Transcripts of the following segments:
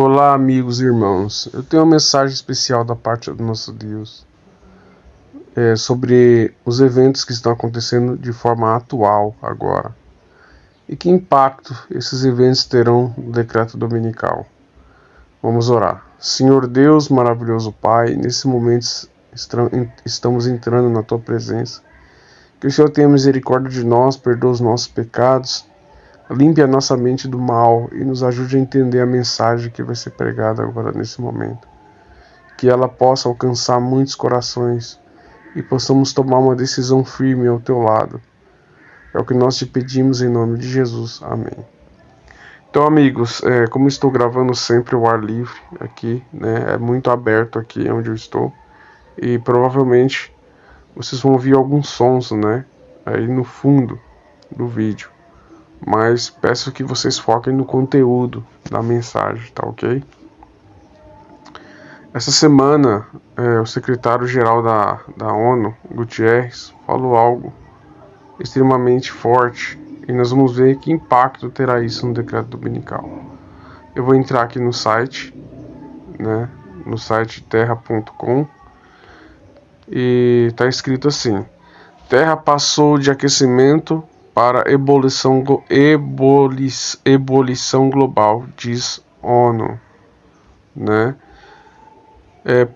Olá, amigos e irmãos. Eu tenho uma mensagem especial da parte do nosso Deus sobre os eventos que estão acontecendo de forma atual agora e que impacto esses eventos terão no decreto dominical. Vamos orar. Senhor Deus, maravilhoso Pai, nesse momento estamos entrando na Tua presença. Que o Senhor tenha misericórdia de nós, perdoe os nossos pecados, limpe a nossa mente do mal e nos ajude a entender a mensagem que vai ser pregada agora nesse momento. Que ela possa alcançar muitos corações e possamos tomar uma decisão firme ao Teu lado. É o que nós te pedimos em nome de Jesus. Amém. Então, amigos, como estou gravando sempre o ar livre aqui, né, é muito aberto aqui onde eu estou e provavelmente vocês vão ouvir alguns sons, né, aí no fundo do vídeo. Mas peço que vocês foquem no conteúdo da mensagem, tá ok? Essa semana, o secretário-geral da ONU, Guterres, falou algo extremamente forte e nós vamos ver que impacto terá isso no decreto dominical. Eu vou entrar aqui no site, né, no site terra.com e está escrito assim: Terra passou de aquecimento para ebulição global, diz ONU, né?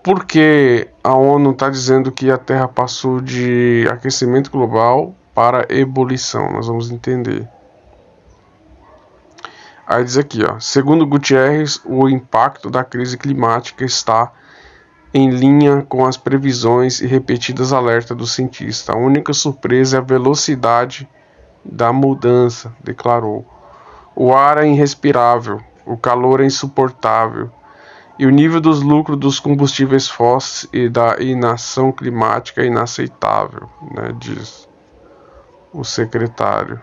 Por que a ONU está dizendo que a Terra passou de aquecimento global para ebulição? Nós vamos entender. Aí diz aqui, segundo Guterres, o impacto da crise climática está em linha com as previsões e repetidas alertas do cientista. A única surpresa é a velocidade da mudança, declarou. O ar é irrespirável, o calor é insuportável e o nível dos lucros dos combustíveis fósseis e da inação climática é inaceitável, né, diz o secretário.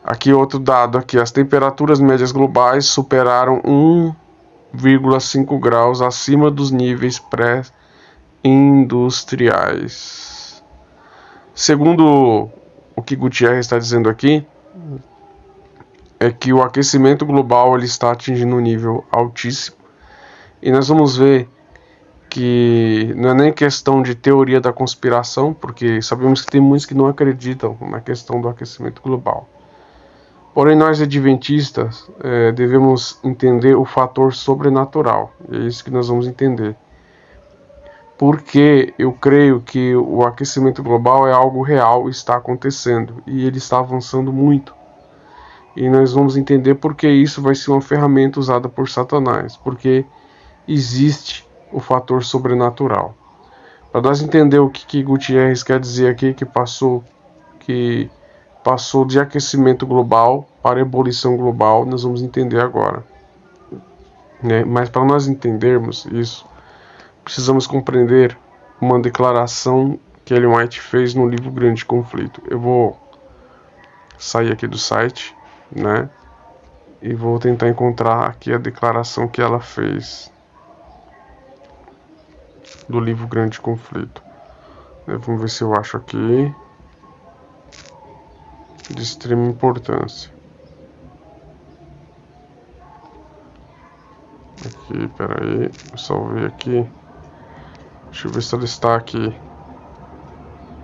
Aqui outro dado, aqui, as temperaturas médias globais superaram 1,5 graus acima dos níveis pré-industriais. Segundo o que Guterres está dizendo aqui, é que o aquecimento global ele está atingindo um nível altíssimo. E nós vamos ver que não é nem questão de teoria da conspiração, porque sabemos que tem muitos que não acreditam na questão do aquecimento global. Porém, nós adventistas devemos entender o fator sobrenatural. E é isso que nós vamos entender. Porque eu creio que o aquecimento global é algo real, está acontecendo. E ele está avançando muito. E nós vamos entender porque isso vai ser uma ferramenta usada por Satanás. Porque existe o fator sobrenatural. Para nós entender o que Guterres quer dizer aqui, que passou de aquecimento global para ebulição global, nós vamos entender agora. Mas para nós entendermos isso, precisamos compreender uma declaração que Ellen White fez no livro Grande Conflito. Eu vou sair aqui do site, né, e vou tentar encontrar aqui a declaração que ela fez do livro Grande Conflito. Vamos ver se eu acho aqui. De extrema importância. Aqui, peraí, eu salvei aqui. Deixa eu ver se ela está aqui.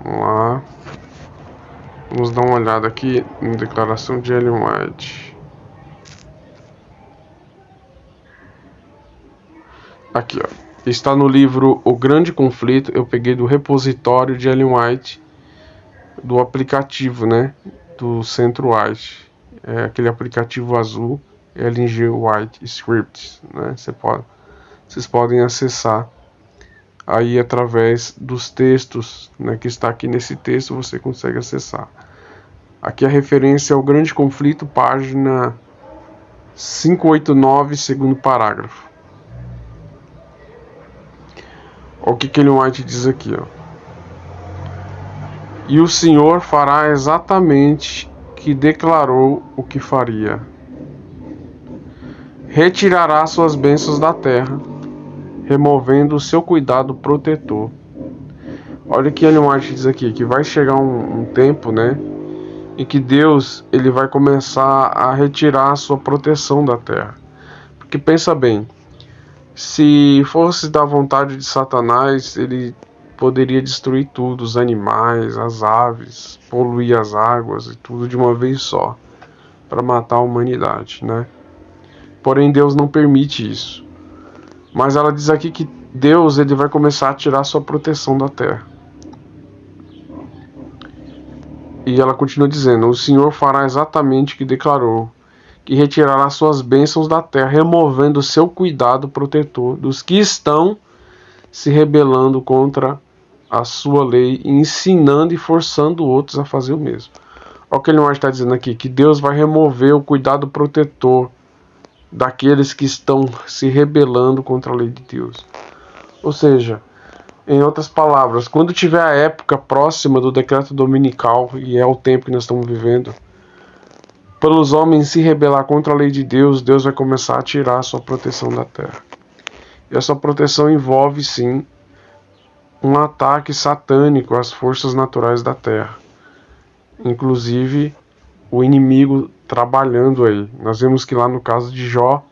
Vamos lá. Vamos dar uma olhada aqui na declaração de Ellen White. Aqui, está no livro O Grande Conflito. Eu peguei do repositório de Ellen White, do aplicativo, né, do Centro White, aquele aplicativo azul, LG White Scripts, né? Vocês podem acessar aí através dos textos, né, que está aqui nesse texto, você consegue acessar. Aqui a referência ao Grande Conflito, página 589, segundo parágrafo. O que Ellen White diz aqui, E o Senhor fará exatamente que declarou o que faria. Retirará suas bênçãos da terra, removendo o seu cuidado protetor. Olha o que Ellen White diz aqui, que vai chegar um tempo, né, em que Deus ele vai começar a retirar a sua proteção da terra. Porque pensa bem, se fosse da vontade de Satanás, ele poderia destruir tudo, os animais, as aves, poluir as águas e tudo de uma vez só, para matar a humanidade, né? Porém, Deus não permite isso. Mas ela diz aqui que Deus ele vai começar a tirar sua proteção da terra. E ela continua dizendo: o Senhor fará exatamente o que declarou, que retirará suas bênçãos da terra, removendo o seu cuidado protetor dos que estão se rebelando contra a sua lei, ensinando e forçando outros a fazer o mesmo. Olha o que ele está dizendo aqui, que Deus vai remover o cuidado protetor daqueles que estão se rebelando contra a lei de Deus. Ou seja, em outras palavras, quando tiver a época próxima do decreto dominical, e é o tempo que nós estamos vivendo, pelos homens se rebelar contra a lei de Deus, Deus vai começar a tirar a sua proteção da terra. E essa proteção envolve, sim, um ataque satânico às forças naturais da terra. Inclusive, o inimigo trabalhando aí. Nós vemos que lá no caso de Jó,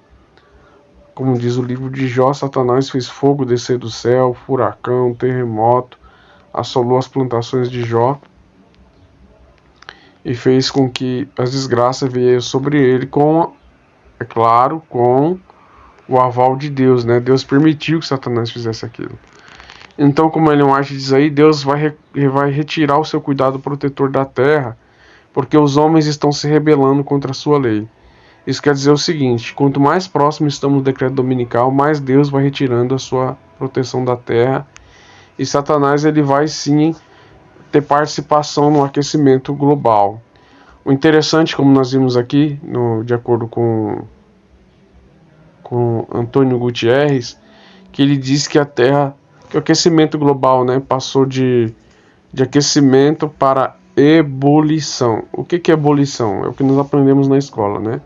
como diz o livro de Jó, Satanás fez fogo descer do céu, furacão, terremoto, assolou as plantações de Jó e fez com que as desgraças viessem sobre ele, é claro, com o aval de Deus, né? Deus permitiu que Satanás fizesse aquilo. Então, como Ellen White diz aí, Deus vai retirar o seu cuidado protetor da terra, porque os homens estão se rebelando contra a sua lei. Isso quer dizer o seguinte: quanto mais próximo estamos do decreto dominical, mais Deus vai retirando a sua proteção da terra, e Satanás ele vai sim ter participação no aquecimento global. O interessante, como nós vimos aqui, de acordo com Antônio Gutierrez, que ele diz que a Terra, que o aquecimento global, né, passou de aquecimento para ebulição. O que é ebulição? É o que nós aprendemos na escola, né?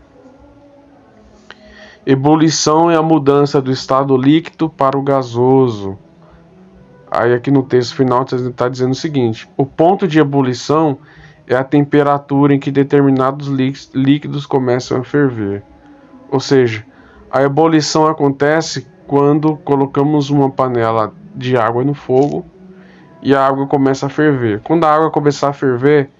Ebulição é a mudança do estado líquido para o gasoso. Aí aqui no texto final está dizendo o seguinte: o ponto de ebulição é a temperatura em que determinados líquidos começam a ferver. Ou seja, a ebulição acontece quando colocamos uma panela de água no fogo e a água começa a ferver. Quando a água começar a ferver,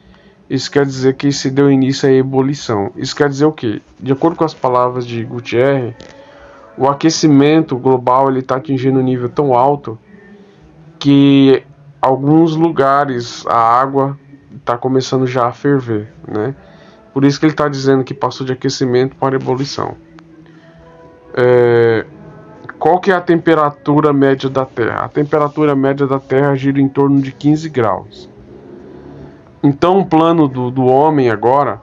isso quer dizer que se deu início à ebulição. Isso quer dizer o quê? De acordo com as palavras de Gutierrez, o aquecimento global está atingindo um nível tão alto que alguns lugares a água está começando já a ferver, né? Por isso que ele está dizendo que passou de aquecimento para ebulição. Qual que é a temperatura média da Terra? A temperatura média da Terra gira em torno de 15 graus. Então o plano do homem agora,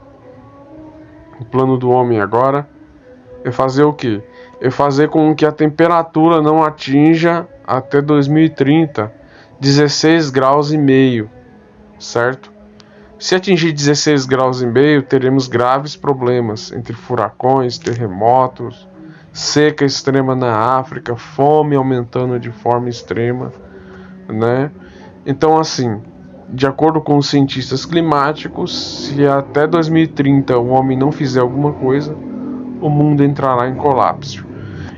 é fazer o quê? É fazer com que a temperatura não atinja até 2030 16 graus e meio, certo? Se atingir 16 graus e meio, teremos graves problemas entre furacões, terremotos, seca extrema na África, fome aumentando de forma extrema, né? Então, assim, de acordo com os cientistas climáticos, se até 2030 o homem não fizer alguma coisa, o mundo entrará em colapso.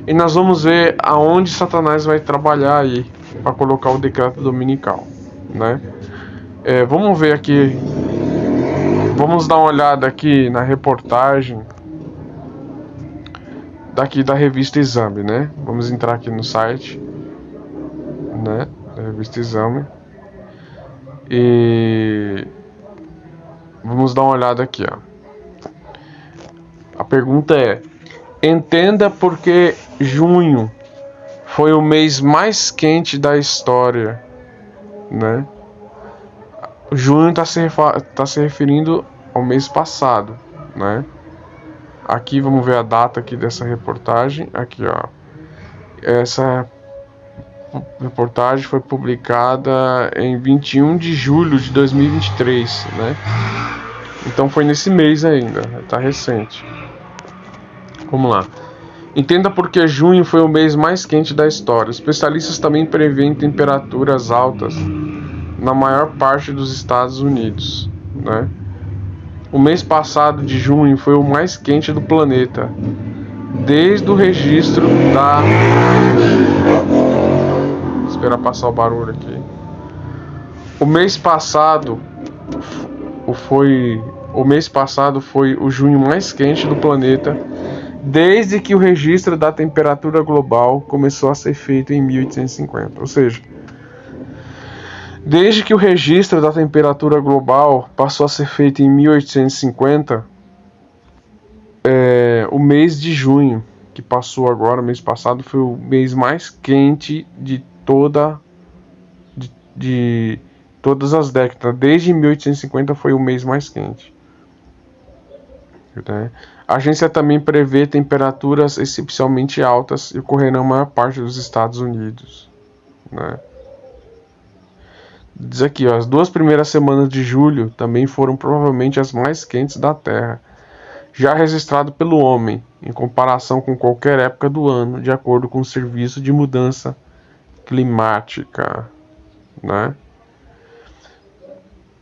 E nós vamos ver aonde Satanás vai trabalhar aí para colocar o decreto dominical, né? Vamos ver aqui, vamos dar uma olhada aqui na reportagem daqui da revista Exame, né? Vamos entrar aqui no site, né, da revista Exame, e vamos dar uma olhada aqui, ó. A pergunta é: entenda por que junho foi o mês mais quente da história, né? Junho está se referindo ao mês passado, né? Aqui vamos ver a data aqui dessa reportagem. Aqui, ó. Essa reportagem foi publicada em 21 de julho de 2023, né? Então foi nesse mês ainda, tá recente. Vamos lá. Entenda por que junho foi o mês mais quente da história. Especialistas também preveem temperaturas altas na maior parte dos Estados Unidos, né? O mês passado de junho foi o mais quente do planeta, desde o registro da... Vou esperar passar o barulho aqui. O mês passado foi o junho mais quente do planeta, desde que o registro da temperatura global começou a ser feito em 1850. Ou seja, desde que o registro da temperatura global passou a ser feito em 1850, o mês de junho, que passou agora, mês passado, foi o mês mais quente de todas as décadas. Desde 1850 foi o mês mais quente. A agência também prevê temperaturas excepcionalmente altas e ocorrerão na maior parte dos Estados Unidos. Diz aqui, as 2 primeiras semanas de julho também foram provavelmente as mais quentes da Terra, já registrado pelo homem, em comparação com qualquer época do ano, de acordo com o Serviço de Mudança Climática.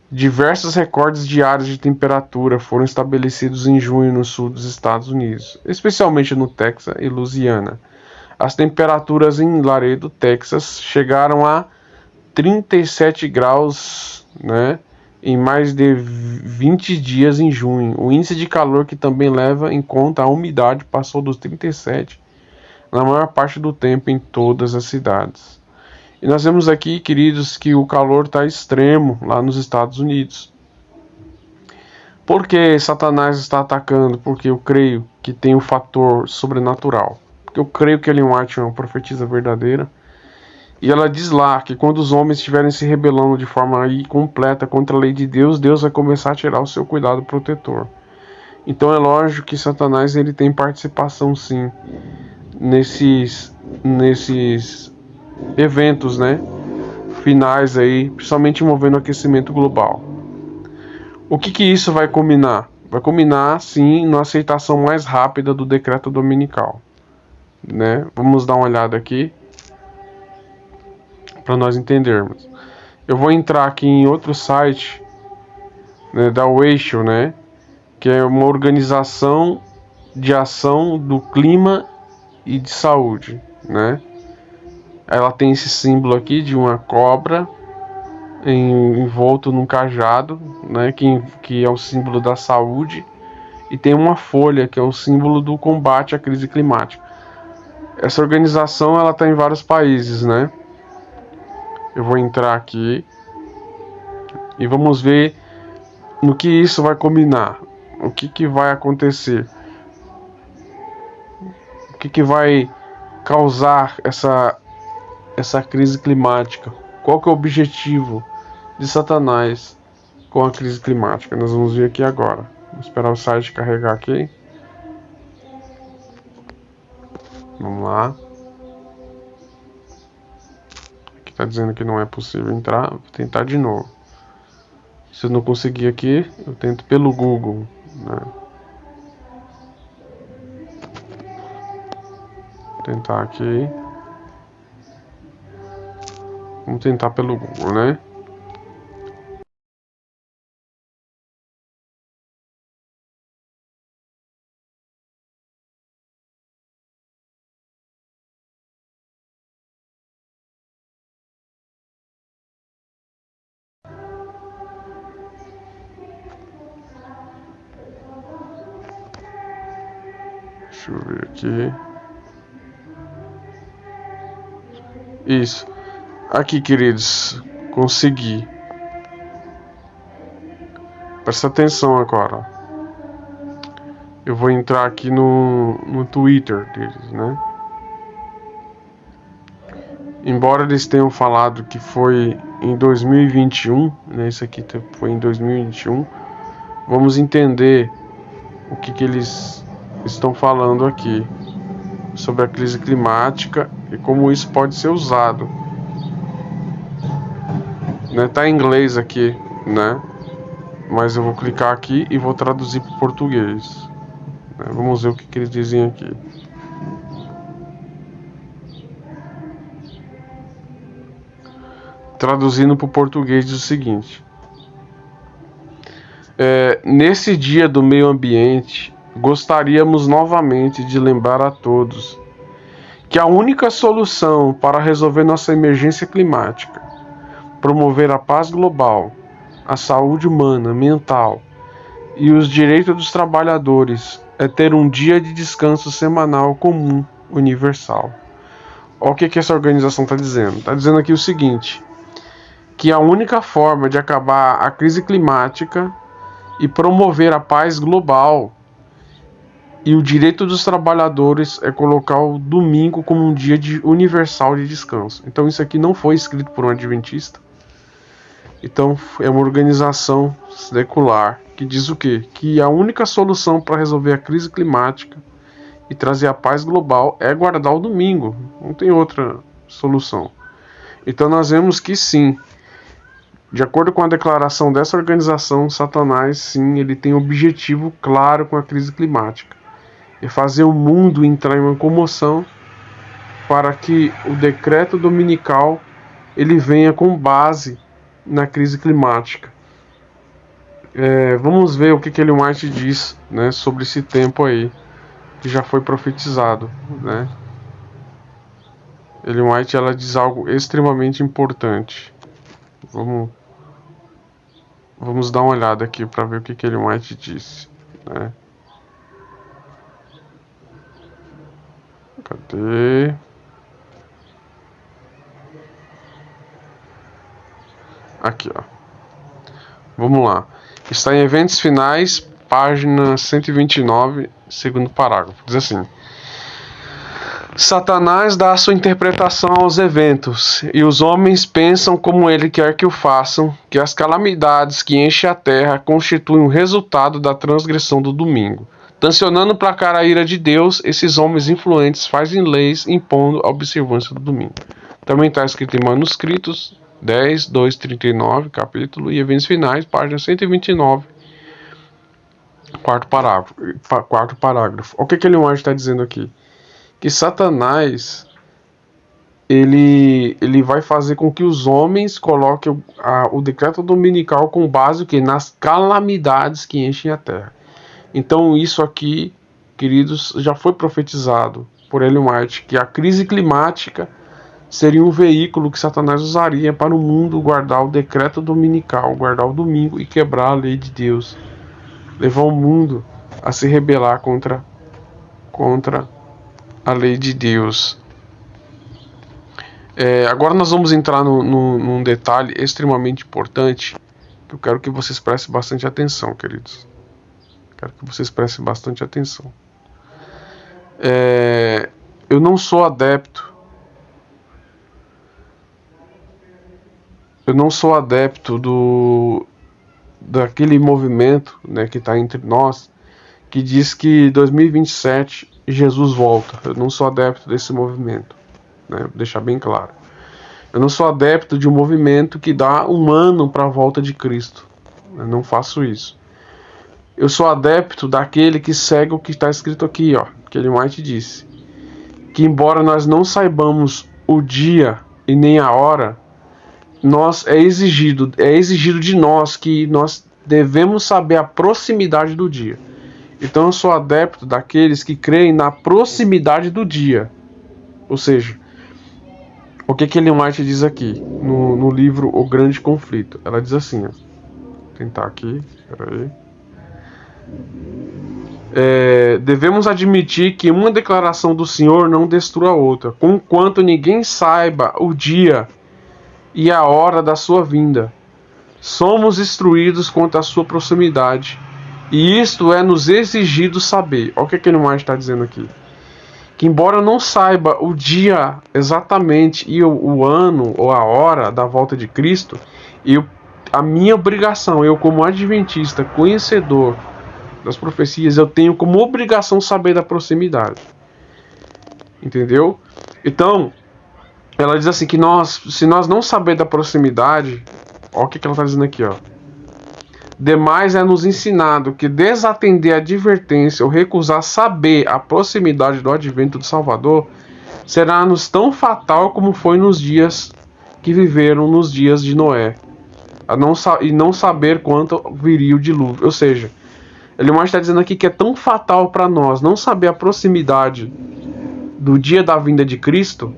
Diversos recordes diários de temperatura foram estabelecidos em junho no sul dos Estados Unidos, especialmente no Texas e Louisiana. As temperaturas em Laredo, Texas, chegaram a 37 graus, em mais de 20 dias em junho. O índice de calor, que também leva em conta a umidade, passou dos 37 na maior parte do tempo em todas as cidades. E nós vemos aqui, queridos, que o calor está extremo lá nos Estados Unidos. Por que Satanás está atacando? Porque eu creio que tem um fator sobrenatural. Porque eu creio que Ellen White é uma profetisa verdadeira. E ela diz lá que quando os homens estiverem se rebelando de forma completa contra a lei de Deus, Deus vai começar a tirar o seu cuidado protetor. Então é lógico que Satanás ele tem participação sim nesses eventos, finais aí, principalmente envolvendo o aquecimento global. O que isso vai culminar? Vai culminar sim na aceitação mais rápida do decreto dominical, Vamos dar uma olhada aqui para nós entendermos. Eu vou entrar aqui em outro site, da WHO, que é uma organização de ação do clima e de saúde, Ela tem esse símbolo aqui de uma cobra envolto num cajado, que é o símbolo da saúde, e tem uma folha que é o símbolo do combate à crise climática. Essa organização ela está em vários países, Eu vou entrar aqui e vamos ver no que isso vai combinar, o que vai acontecer, o que vai causar essa crise climática. Qual que é o objetivo de Satanás com a crise climática? Nós vamos ver aqui agora. Vamos esperar o site carregar aqui. Vamos lá. Aqui está dizendo que não é possível entrar. Vou tentar de novo. Se eu não conseguir aqui, eu tento pelo Google, Vou tentar aqui. Vamos tentar pelo Google, Deixa eu ver aqui. Isso. Aqui, queridos. Consegui. Presta atenção agora. Eu vou entrar aqui no Twitter deles, Embora eles tenham falado que foi em 2021, isso aqui foi em 2021, vamos entender o que eles estão falando aqui sobre a crise climática e como isso pode ser usado. Tá em inglês aqui, mas eu vou clicar aqui e vou traduzir para o português. Vamos ver o que eles dizem aqui. Traduzindo para o português diz o seguinte: nesse dia do meio ambiente, gostaríamos novamente de lembrar a todos que a única solução para resolver nossa emergência climática, promover a paz global, a saúde humana, mental e os direitos dos trabalhadores é ter um dia de descanso semanal comum, universal. Olha o que essa organização está dizendo. Está dizendo aqui o seguinte, que a única forma de acabar a crise climática e promover a paz global e o direito dos trabalhadores é colocar o domingo como um dia universal de descanso. Então isso aqui não foi escrito por um adventista. Então é uma organização secular que diz o quê? Que a única solução para resolver a crise climática e trazer a paz global é guardar o domingo. Não tem outra solução. Então nós vemos que sim, de acordo com a declaração dessa organização, Satanás sim, ele tem um objetivo claro com a crise climática. É fazer o mundo entrar em uma comoção para que o decreto dominical ele venha com base na crise climática. Vamos ver o que Ellen White diz, né, sobre esse tempo aí que já foi profetizado, né? Ellen White ela diz algo extremamente importante. Vamos dar uma olhada aqui para ver o que Ellen White disse, né? Cadê? Aqui, ó. Vamos lá. Está em Eventos Finais, página 129, segundo parágrafo. Diz assim: Satanás dá a sua interpretação aos eventos, e os homens pensam como ele quer que o façam, que as calamidades que enchem a terra constituem o resultado da transgressão do domingo. Tensionando placar a ira de Deus, esses homens influentes fazem leis impondo a observância do domingo. Também está escrito em manuscritos 10, 2, 39, capítulo, e Eventos Finais, página 129, quarto parágrafo. O que Ellen White está dizendo aqui? Que Satanás ele vai fazer com que os homens coloquem o decreto dominical com base nas calamidades que enchem a terra. Então isso aqui, queridos, já foi profetizado por Ellen White, que a crise climática seria um veículo que Satanás usaria para o mundo guardar o decreto dominical, guardar o domingo e quebrar a lei de Deus, levar o mundo a se rebelar contra a lei de Deus. Agora nós vamos entrar num detalhe extremamente importante, que eu quero que vocês prestem bastante atenção, queridos. Quero que vocês prestem bastante atenção. Eu não sou adepto daquele movimento, né, que está entre nós, que diz que 2027 Jesus volta. Eu não sou adepto desse movimento, né, vou deixar bem claro. Eu não sou adepto de um movimento que dá um ano para a volta de Cristo. Eu não faço isso. Eu sou adepto daquele que segue o que está escrito aqui, ó, que Ellen White disse, que embora nós não saibamos o dia e nem a hora, é exigido de nós que nós devemos saber a proximidade do dia. Então eu sou adepto daqueles que creem na proximidade do dia. Ou seja, o que Ellen White diz aqui no livro O Grande Conflito? Ela diz assim, ó, vou tentar aqui, peraí. Devemos admitir que uma declaração do Senhor não destrua a outra, conquanto ninguém saiba o dia e a hora da sua vinda. Somos instruídos quanto à sua proximidade, e isto é nos exigido saber. Olha o que Ellen White está dizendo aqui. Que embora eu não saiba o dia exatamente e o ano ou a hora da volta de Cristo, a minha obrigação, eu como adventista, conhecedor das profecias, eu tenho como obrigação saber da proximidade. Entendeu? Então, ela diz assim que se nós não saber da proximidade, olha o que ela está dizendo aqui, ó. Demais é nos ensinado que desatender a advertência ou recusar saber a proximidade do advento do Salvador será-nos tão fatal como foi nos dias que viveram nos dias de Noé, e não saber quanto viria o dilúvio. Ou seja, Ellen White está dizendo aqui que é tão fatal para nós não saber a proximidade do dia da vinda de Cristo,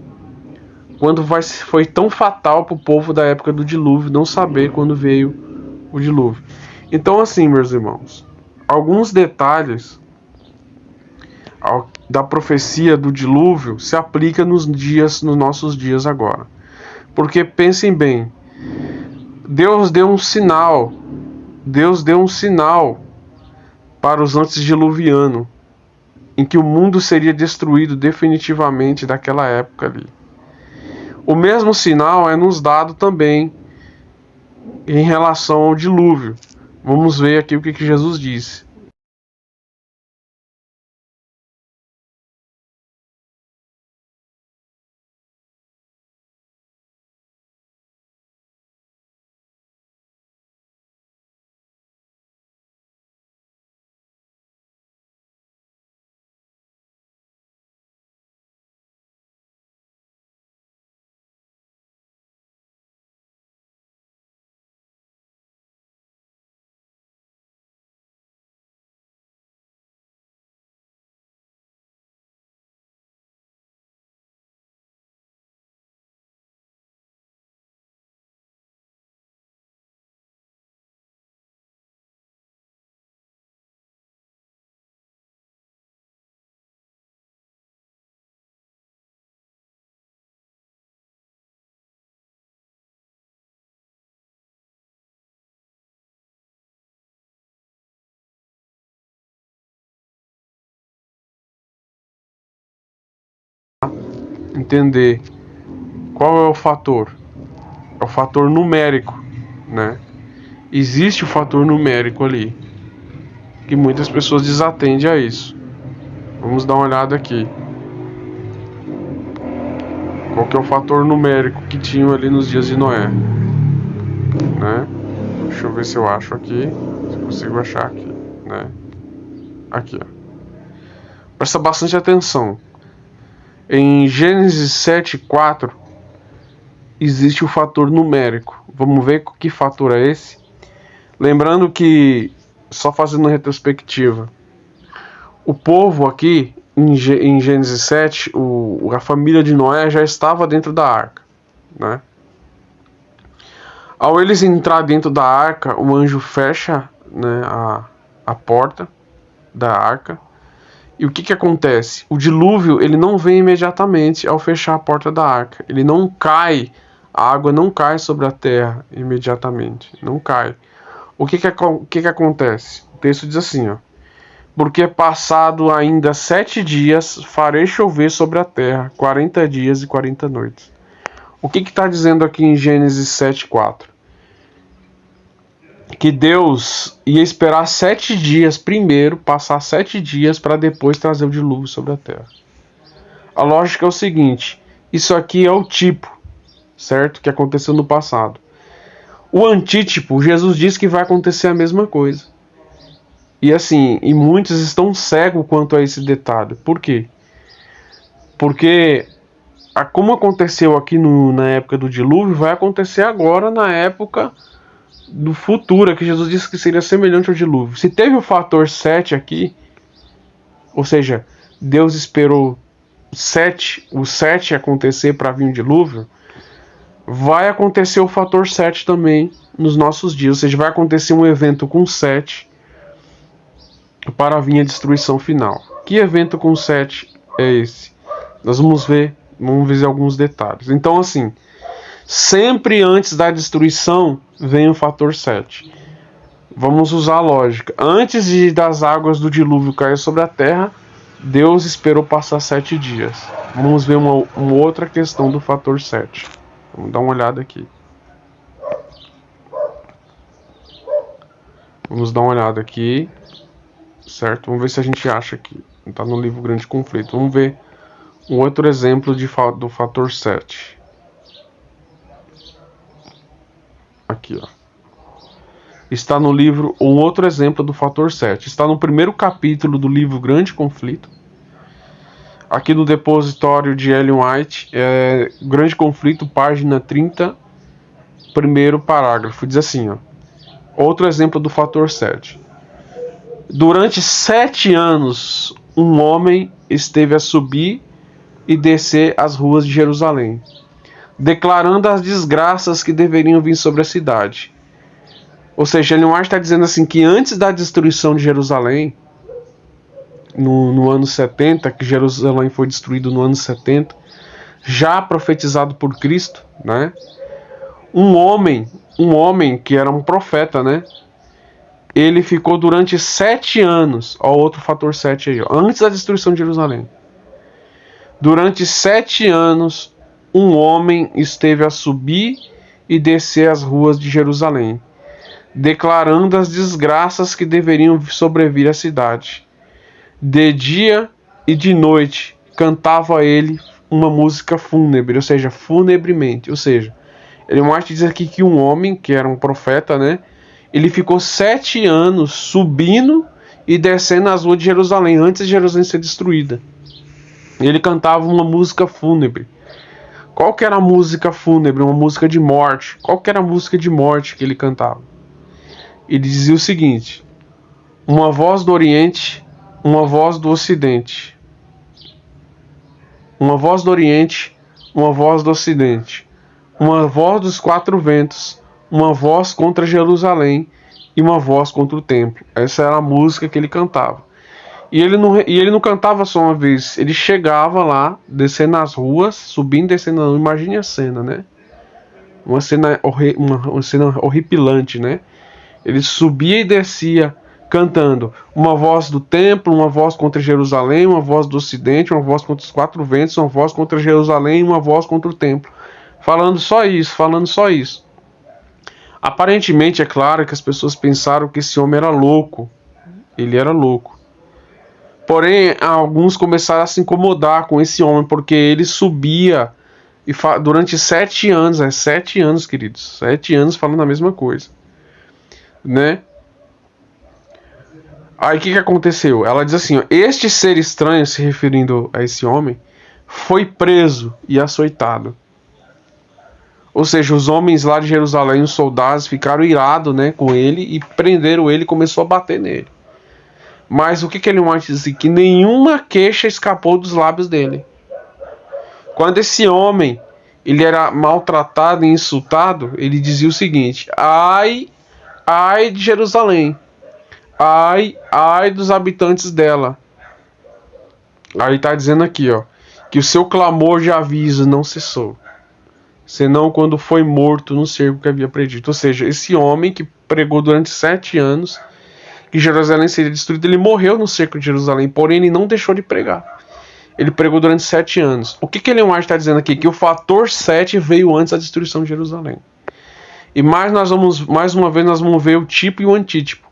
quando foi tão fatal para o povo da época do dilúvio não saber quando veio o dilúvio. Então, assim, meus irmãos, alguns detalhes da profecia do dilúvio se aplica nos nossos dias agora. Porque pensem bem, Deus deu um sinal para os antediluvianos, em que o mundo seria destruído definitivamente daquela época ali. O mesmo sinal é nos dado também em relação ao dilúvio. Vamos ver aqui o que Jesus disse. Entender qual é o fator? É o fator numérico, né? Existe o fator numérico ali, que muitas pessoas desatendem a isso. Vamos dar uma olhada aqui. Qual que é o fator numérico que tinham ali nos dias de Noé, né? Deixa eu ver se eu acho aqui, se eu consigo achar aqui, né? Aqui, ó. Presta bastante atenção. Em Gênesis 7:4 existe o fator numérico. Vamos ver que fator é esse? Lembrando que, só fazendo uma retrospectiva, o povo aqui, em Gênesis 7, a família de Noé já estava dentro da arca, né? Ao eles entrar dentro da arca, o anjo fecha, né, a porta da arca. E o que acontece? O dilúvio ele não vem imediatamente ao fechar a porta da arca. Ele não cai, a água não cai sobre a terra imediatamente. Não cai. O que acontece? O texto diz assim, ó. Porque passado ainda 7 dias, farei chover sobre a terra 40 dias e 40 noites. O que está dizendo aqui em Gênesis 7:4? Que Deus ia esperar 7 dias primeiro, passar 7 dias para depois trazer o dilúvio sobre a terra. A lógica é o seguinte, isso aqui é o tipo, certo? Que aconteceu no passado. O antítipo, Jesus disse que vai acontecer a mesma coisa. E assim, e muitos estão cegos quanto a esse detalhe. Por quê? Porque como aconteceu aqui na época do dilúvio, vai acontecer agora na época do futuro, que Jesus disse que seria semelhante ao dilúvio. Se teve o fator 7 aqui, ou seja, Deus esperou o 7 acontecer para vir o dilúvio, vai acontecer o fator 7 também nos nossos dias, ou seja, vai acontecer um evento com 7 para vir a destruição final. Que evento com 7 é esse? Nós vamos ver alguns detalhes. Então, assim, sempre antes da destruição vem o fator 7. Vamos usar a lógica. Antes das águas do dilúvio cair sobre a terra, Deus esperou passar 7 dias. Vamos ver uma outra questão do fator 7. Vamos dar uma olhada aqui. Vamos dar uma olhada aqui. Certo? Vamos ver se a gente acha aqui. Está no livro Grande Conflito. Vamos ver um outro exemplo do fator 7. Aqui, ó. Está no livro um outro exemplo do fator 7. Está no primeiro capítulo do livro Grande Conflito. Aqui no depositório de Ellen White, Grande Conflito, página 30, primeiro parágrafo. Diz assim, ó. Outro exemplo do fator 7. Durante 7 anos, um homem esteve a subir e descer as ruas de Jerusalém, declarando as desgraças que deveriam vir sobre a cidade. Ou seja, Ellen White está dizendo assim que antes da destruição de Jerusalém, no ano 70, que Jerusalém foi destruído no ano 70, já profetizado por Cristo, né? Um homem que era um profeta, né? Ele ficou durante 7 anos, ó, outro fator 7 aí, ó, antes da destruição de Jerusalém. Durante 7 anos, um homem esteve a subir e descer as ruas de Jerusalém, declarando as desgraças que deveriam sobrevir à cidade. De dia e de noite cantava ele uma música fúnebre, ou seja, funebremente. Ou seja, ele mais diz aqui que um homem, que era um profeta, né? Ele ficou 7 anos subindo e descendo as ruas de Jerusalém, antes de Jerusalém ser destruída. Ele cantava uma música fúnebre. Qual que era a música fúnebre? Uma música de morte. Qual que era a música de morte que ele cantava? Ele dizia o seguinte: uma voz do Oriente, uma voz do Ocidente. Uma voz do Oriente, uma voz do Ocidente. Uma voz dos 4 ventos, uma voz contra Jerusalém e uma voz contra o templo. Essa era a música que ele cantava. E ele não cantava só uma vez, ele chegava lá, descendo as ruas, subindo e descendo. Imagine a cena, né? Uma cena horripilante, né? Ele subia e descia cantando uma voz do templo, uma voz contra Jerusalém, uma voz do Ocidente, uma voz contra os 4 ventos, uma voz contra Jerusalém e uma voz contra o templo. Falando só isso. Aparentemente, é claro que as pessoas pensaram que esse homem era louco. Ele era louco. Porém, alguns começaram a se incomodar com esse homem, porque ele subia e durante 7 anos, 7 anos, queridos, 7 anos falando a mesma coisa, né? Aí o que aconteceu? Ela diz assim, ó, este ser estranho, se referindo a esse homem, foi preso e açoitado. Ou seja, os homens lá de Jerusalém, os soldados, ficaram irados, né, com ele e prenderam ele e começou a bater nele. Mas o que ele mais diz assim? Que nenhuma queixa escapou dos lábios dele. Quando esse homem ele era maltratado e insultado, ele dizia o seguinte: ai de Jerusalém, ai dos habitantes dela. Aí está dizendo aqui, ó, que o seu clamor de aviso não cessou, senão quando foi morto no cerco que havia predito. Ou seja, esse homem que pregou durante 7 anos que Jerusalém seria destruída, ele morreu no cerco de Jerusalém, porém ele não deixou de pregar. Ele pregou durante 7 anos. O que Ellen White está dizendo aqui? Que o fator 7 veio antes da destruição de Jerusalém. E mais uma vez nós vamos ver o tipo e o antítipo.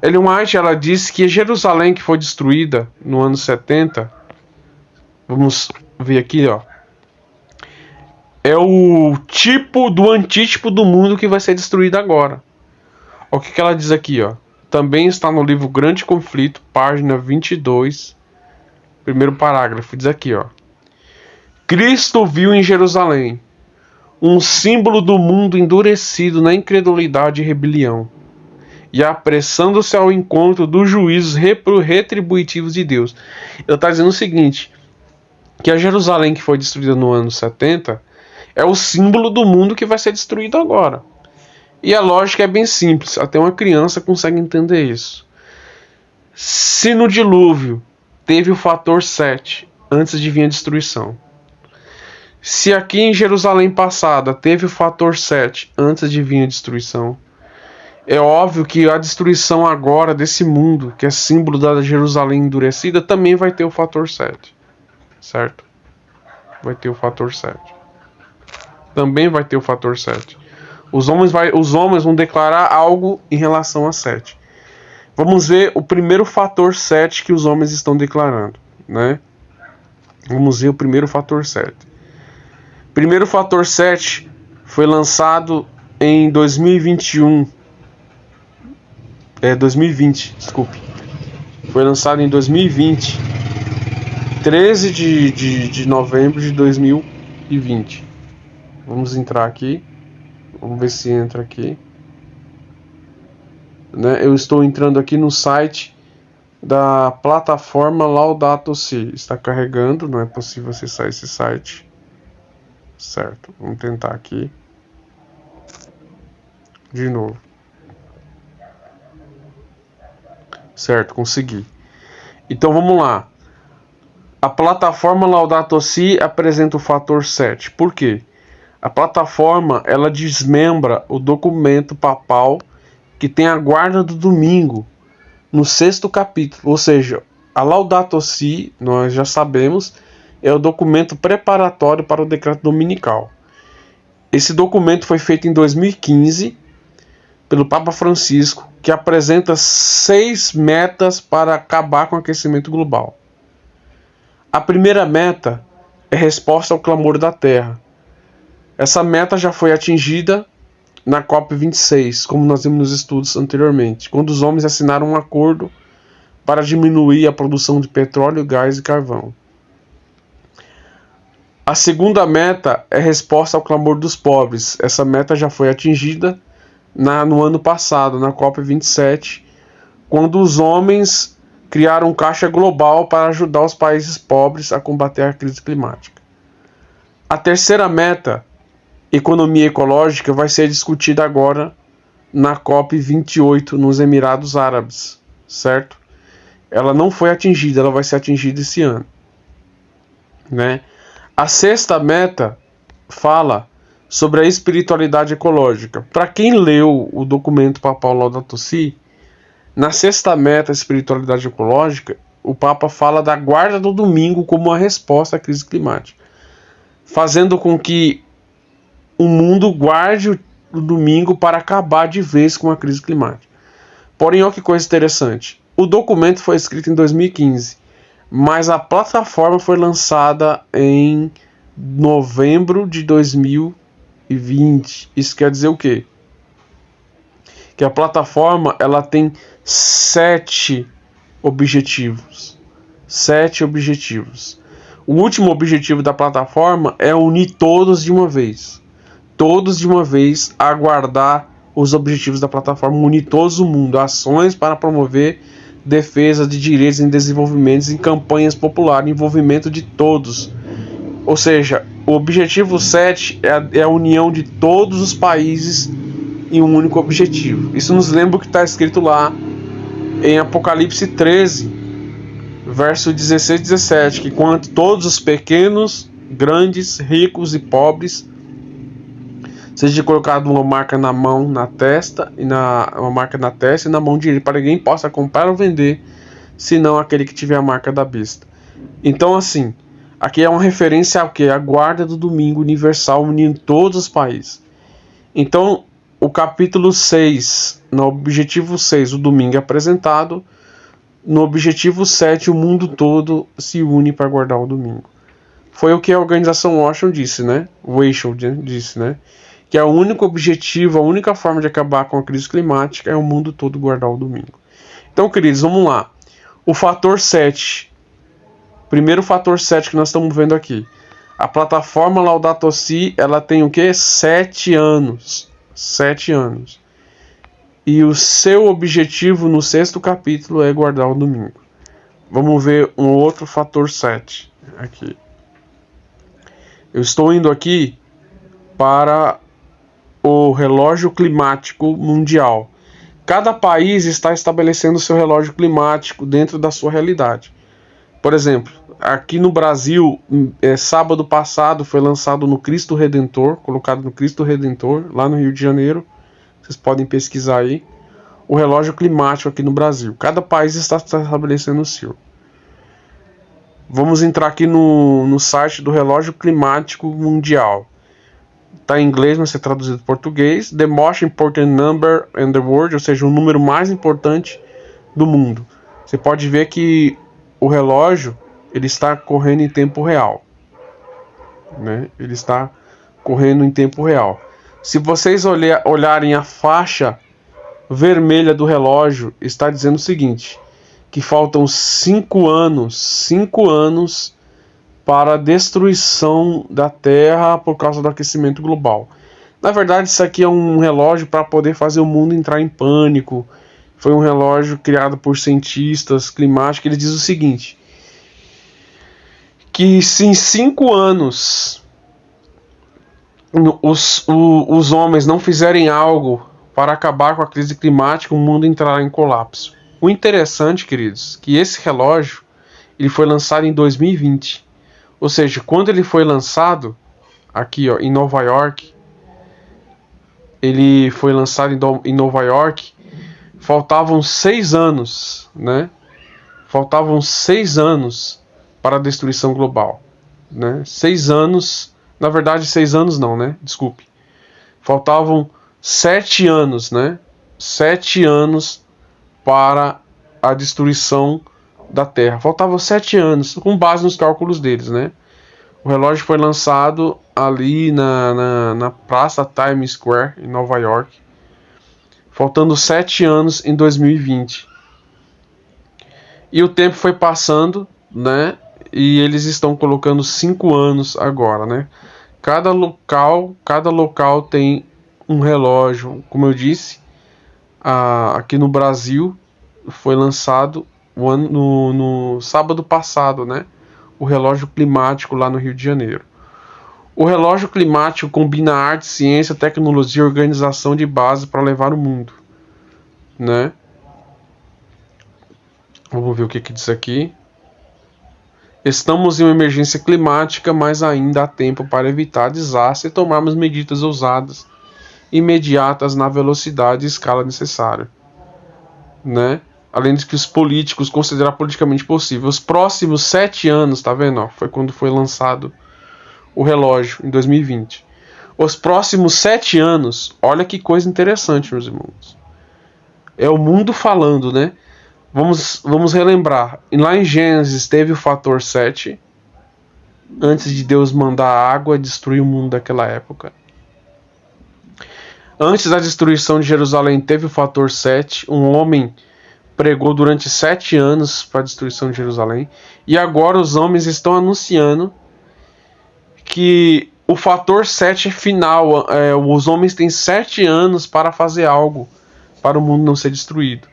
Ellen White, ela disse que Jerusalém, que foi destruída no ano 70, vamos ver aqui, ó, é o tipo do antítipo do mundo que vai ser destruído agora. O que ela diz aqui, ó? Também está no livro Grande Conflito, página 22, primeiro parágrafo. Diz aqui, ó: Cristo viu em Jerusalém um símbolo do mundo endurecido na incredulidade e rebelião, e apressando-se ao encontro dos juízos retributivos de Deus. Ele está dizendo o seguinte, que a Jerusalém que foi destruída no ano 70 é o símbolo do mundo que vai ser destruído agora. E a lógica é bem simples, até uma criança consegue entender isso. Se no dilúvio teve o fator 7 antes de vir a destruição, se aqui em Jerusalém passada teve o fator 7 antes de vir a destruição, é óbvio que a destruição agora desse mundo, que é símbolo da Jerusalém endurecida, também vai ter o fator 7. Certo? Vai ter o fator 7. Também vai ter o fator 7. Os homens vão declarar algo em relação a 7. Vamos ver o primeiro fator 7 que os homens estão declarando, né? Vamos ver o primeiro fator 7. Primeiro fator 7 foi lançado em 2021. 2020, desculpe. Foi lançado em 2020. 13 de novembro de 2020. Vamos entrar aqui. Vamos ver se entra aqui. Né? Eu estou entrando aqui no site da plataforma Laudato Si. Está carregando, não é possível acessar esse site. Certo, vamos tentar aqui. De novo. Certo, consegui. Então vamos lá. A plataforma Laudato Si apresenta o fator 7. Por quê? A plataforma ela desmembra o documento papal que tem a guarda do domingo no 6º capítulo. Ou seja, a Laudato Si, nós já sabemos, é o documento preparatório para o decreto dominical. Esse documento foi feito em 2015 pelo Papa Francisco, que apresenta 6 metas para acabar com o aquecimento global. A primeira meta é resposta ao clamor da Terra. Essa meta já foi atingida na COP26, como nós vimos nos estudos anteriormente, quando os homens assinaram um acordo para diminuir a produção de petróleo, gás e carvão. A segunda meta é resposta ao clamor dos pobres. Essa meta já foi atingida no ano passado, na COP27, quando os homens criaram um caixa global para ajudar os países pobres a combater a crise climática. A terceira meta, economia ecológica, vai ser discutida agora na COP28 nos Emirados Árabes, certo? Ela não foi atingida, ela vai ser atingida esse ano, né? A sexta meta fala sobre a espiritualidade ecológica. Para quem leu o documento papal Laudato Si, na sexta meta, espiritualidade ecológica, o Papa fala da guarda do domingo como uma resposta à crise climática, fazendo com que o mundo guarde o domingo para acabar de vez com a crise climática. Porém, olha que coisa interessante. O documento foi escrito em 2015, mas a plataforma foi lançada em novembro de 2020. Isso quer dizer o quê? Que a plataforma ela tem 7 objetivos. 7 objetivos. O último objetivo da plataforma é unir todos de uma vez. Todos de uma vez aguardar os objetivos da plataforma, unir todos o mundo, ações para promover defesa de direitos em desenvolvimento em campanhas populares, envolvimento de todos. Ou seja, o objetivo 7 é a união de todos os países em um único objetivo. Isso nos lembra o que está escrito lá em Apocalipse 13, verso 16 e 17, que quanto todos os pequenos, grandes, ricos e pobres, seja colocado uma marca na mão, na testa, uma marca na testa e na mão direita, para que ninguém possa comprar ou vender, senão aquele que tiver a marca da besta. Então, assim, aqui é uma referência ao que? A guarda do domingo universal unindo todos os países. Então, o capítulo 6, no objetivo 6, o domingo é apresentado. No objetivo 7, o mundo todo se une para guardar o domingo. Foi o que a organização Washington disse, né? Que é o único objetivo, a única forma de acabar com a crise climática é o mundo todo guardar o domingo. Então, queridos, vamos lá. O fator 7. Primeiro fator 7 que nós estamos vendo aqui. A plataforma Laudato Si, ela tem o quê? 7 anos. 7 anos. E o seu objetivo no 6º capítulo é guardar o domingo. Vamos ver um outro fator 7 aqui. Eu estou indo aqui para o relógio climático mundial. Cada país está estabelecendo seu relógio climático dentro da sua realidade. Por exemplo, aqui no Brasil, sábado passado foi lançado no Cristo Redentor, colocado no Cristo Redentor, lá no Rio de Janeiro. Vocês podem pesquisar aí. O relógio climático aqui no Brasil. Cada país está estabelecendo o seu. Vamos entrar aqui no site do relógio climático mundial. Está em inglês, mas é traduzido para português. The most important number in the world, ou seja, o número mais importante do mundo. Você pode ver que o relógio ele está correndo em tempo real, né? Ele está correndo em tempo real. Se vocês olharem a faixa vermelha do relógio, está dizendo o seguinte, que faltam 5 anos para a destruição da Terra por causa do aquecimento global. Na verdade, isso aqui é um relógio para poder fazer o mundo entrar em pânico, Foi um relógio criado por cientistas climáticos. Ele diz o seguinte, que se em 5 anos os homens não fizerem algo para acabar com a crise climática, o mundo entrará em colapso. O interessante, queridos, que esse relógio ele foi lançado em 2020. Ou seja, quando ele foi lançado aqui, ó, em Nova York, ele foi lançado em Nova York, faltavam 6 anos, né? Faltavam 6 anos para a destruição global, né? 6 anos, na verdade 6 anos não, né? Desculpe. Faltavam 7 anos, né? 7 anos para a destruição da Terra. Faltavam 7 anos, com base nos cálculos deles, né? O relógio foi lançado ali na Praça Times Square, em Nova York, faltando 7 anos em 2020. E o tempo foi passando, né? E eles estão colocando 5 anos agora, né? Cada local tem um relógio. Como eu disse, aqui no Brasil foi lançado no sábado passado, né? O relógio climático lá no Rio de Janeiro. O relógio climático combina arte, ciência, tecnologia e organização de base para levar o mundo, né? Vamos ver o que diz aqui. Estamos em uma emergência climática, mas ainda há tempo para evitar desastre e tomarmos medidas ousadas, imediatas na velocidade e escala necessária, né? Além de que os políticos consideram politicamente possível. Os próximos 7 anos, tá vendo? Ó, foi quando foi lançado o relógio, em 2020. Os próximos 7 anos, olha que coisa interessante, meus irmãos. É o mundo falando, né? Vamos relembrar. Lá em Gênesis teve o fator 7, antes de Deus mandar a água destruir o mundo daquela época. Antes da destruição de Jerusalém teve o fator 7, um homem pregou durante 7 anos para a destruição de Jerusalém. E agora os homens estão anunciando que o fator 7 é final. Os homens têm 7 anos para fazer algo para o mundo não ser destruído.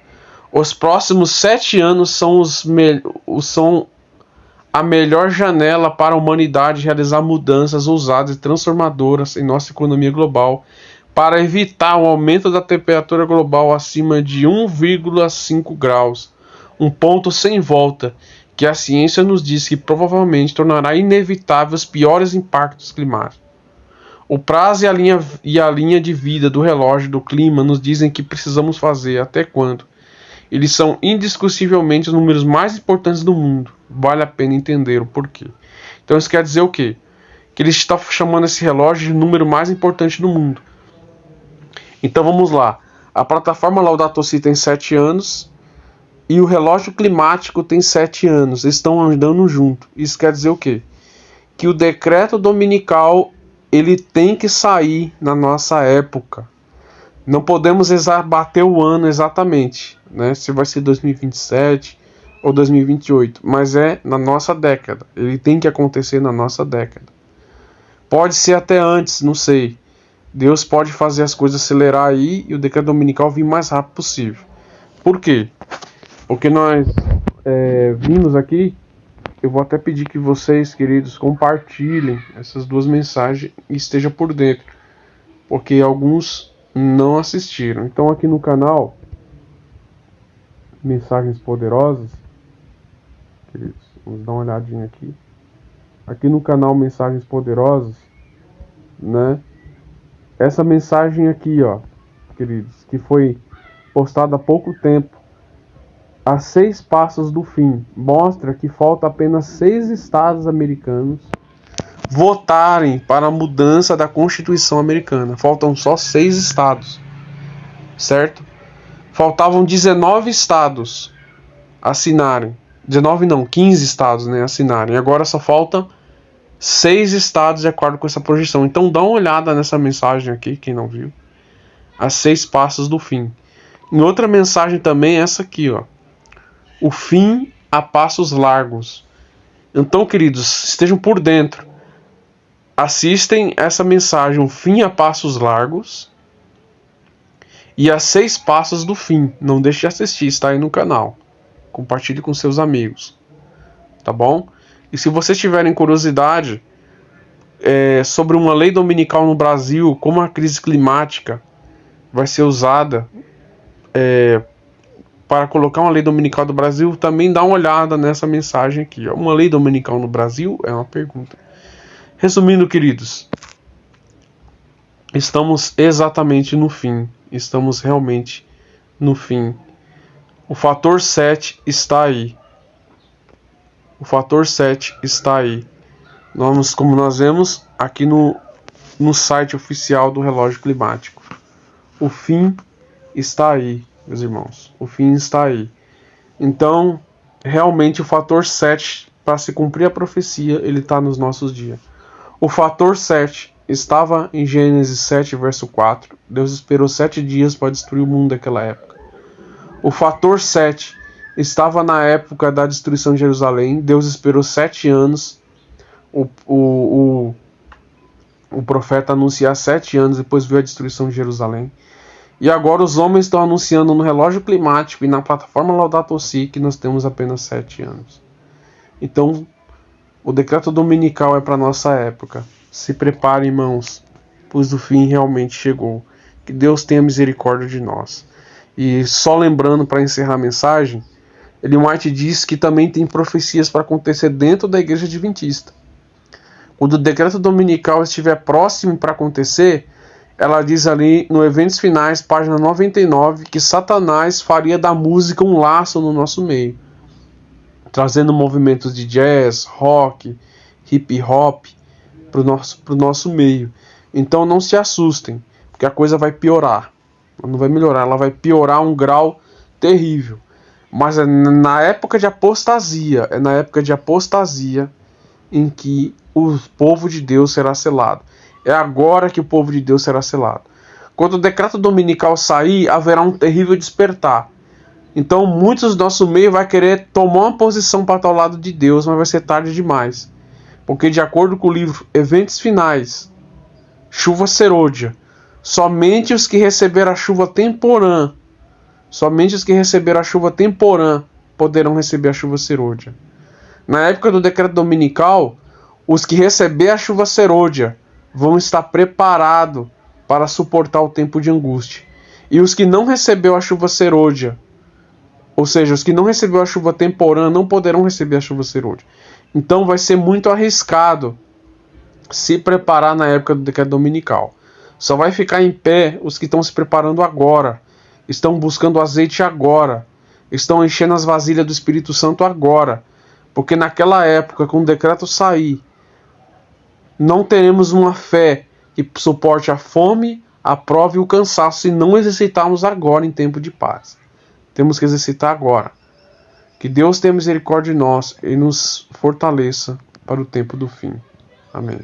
Os próximos 7 anos são a melhor janela para a humanidade realizar mudanças ousadas e transformadoras em nossa economia global, para evitar o aumento da temperatura global acima de 1,5 graus, um ponto sem volta, que a ciência nos diz que provavelmente tornará inevitável os piores impactos climáticos. O prazo e a linha de vida do relógio do clima nos dizem que precisamos fazer até quando. Eles são indiscutivelmente os números mais importantes do mundo. Vale a pena entender o porquê. Então isso quer dizer o quê? Que ele está chamando esse relógio de número mais importante do mundo. Então vamos lá. A plataforma Laudato Si tem 7 anos e o relógio climático tem 7 anos. Eles estão andando junto. Isso quer dizer o quê? Que o decreto dominical ele tem que sair na nossa época. Não podemos bater o ano exatamente, né? Se vai ser 2027 ou 2028, mas é na nossa década. Ele tem que acontecer na nossa década. Pode ser até antes, não sei. Deus pode fazer as coisas acelerar aí e o decreto dominical vir o mais rápido possível. Por quê? Porque nós vimos aqui, eu vou até pedir que vocês, queridos, compartilhem essas duas mensagens e estejam por dentro. Porque alguns não assistiram. Então aqui no canal, Mensagens Poderosas, queridos, vamos dar uma olhadinha aqui. Aqui no canal Mensagens Poderosas, né? Essa mensagem aqui, ó, queridos, que foi postada há pouco tempo, a 6 passos do fim, mostra que falta apenas 6 estados americanos votarem para a mudança da Constituição americana. Faltam só 6 estados, certo? Faltavam 19 estados assinarem. 19 não, 15 estados, né, assinarem. Agora só faltam 6 estados de acordo com essa projeção. Então dá uma olhada nessa mensagem aqui, quem não viu. As 6 passos do fim. Em outra mensagem também, essa aqui, ó. O fim a passos largos. Então, queridos, estejam por dentro. Assistem essa mensagem, o fim a passos largos. e a 6 passos do fim. Não deixe de assistir, está aí no canal. Compartilhe com seus amigos, tá bom? E se vocês tiverem curiosidade sobre uma lei dominical no Brasil, como a crise climática vai ser usada para colocar uma lei dominical do Brasil, também dá uma olhada nessa mensagem aqui. Uma lei dominical no Brasil é uma pergunta. Resumindo, queridos, estamos exatamente no fim. Estamos realmente no fim. O fator 7 está aí. O fator 7 está aí. Como nós vemos aqui no site oficial do relógio climático. O fim está aí, meus irmãos. O fim está aí. Então, realmente o fator 7, para se cumprir a profecia, ele está nos nossos dias. O fator 7 estava em Gênesis 7, verso 4. Deus esperou 7 dias para destruir o mundo daquela época. O fator 7 estava na época da destruição de Jerusalém. Deus esperou 7 anos. O profeta anunciar 7 anos, depois veio a destruição de Jerusalém. E agora os homens estão anunciando no relógio climático e na plataforma Laudato Si que nós temos apenas 7 anos. Então, o decreto dominical é para a nossa época. Se preparem, irmãos, pois o fim realmente chegou. Que Deus tenha misericórdia de nós. E só lembrando, para encerrar a mensagem, Ellen White diz que também tem profecias para acontecer dentro da igreja adventista. Quando o decreto dominical estiver próximo para acontecer, ela diz ali no Eventos Finais, página 99, que Satanás faria da música um laço no nosso meio, trazendo movimentos de jazz, rock, hip hop para o nosso meio. Então não se assustem, porque a coisa vai piorar. Ela não vai melhorar, ela vai piorar um grau terrível. Mas é na época de apostasia, em que o povo de Deus será selado. É agora que o povo de Deus será selado. Quando o decreto dominical sair, haverá um terrível despertar. Então muitos do nosso meio vai querer tomar uma posição para estar ao lado de Deus, mas vai ser tarde demais. Porque de acordo com o livro Eventos Finais, chuva serôdia, somente os que receberam a chuva temporã, poderão receber a chuva serôdia. Na época do decreto dominical, os que receber a chuva serôdia vão estar preparados para suportar o tempo de angústia. E os que não recebeu a chuva serôdia, ou seja, os que não recebeu a chuva temporã, não poderão receber a chuva serôdia. Então vai ser muito arriscado se preparar na época do decreto dominical. Só vai ficar em pé os que estão se preparando agora, estão buscando azeite agora, estão enchendo as vasilhas do Espírito Santo agora. Porque naquela época, quando o decreto sair, não teremos uma fé que suporte a fome, a prova e o cansaço se não exercitarmos agora em tempo de paz. Temos que exercitar agora. Que Deus tenha misericórdia de nós e nos fortaleça para o tempo do fim. Amém.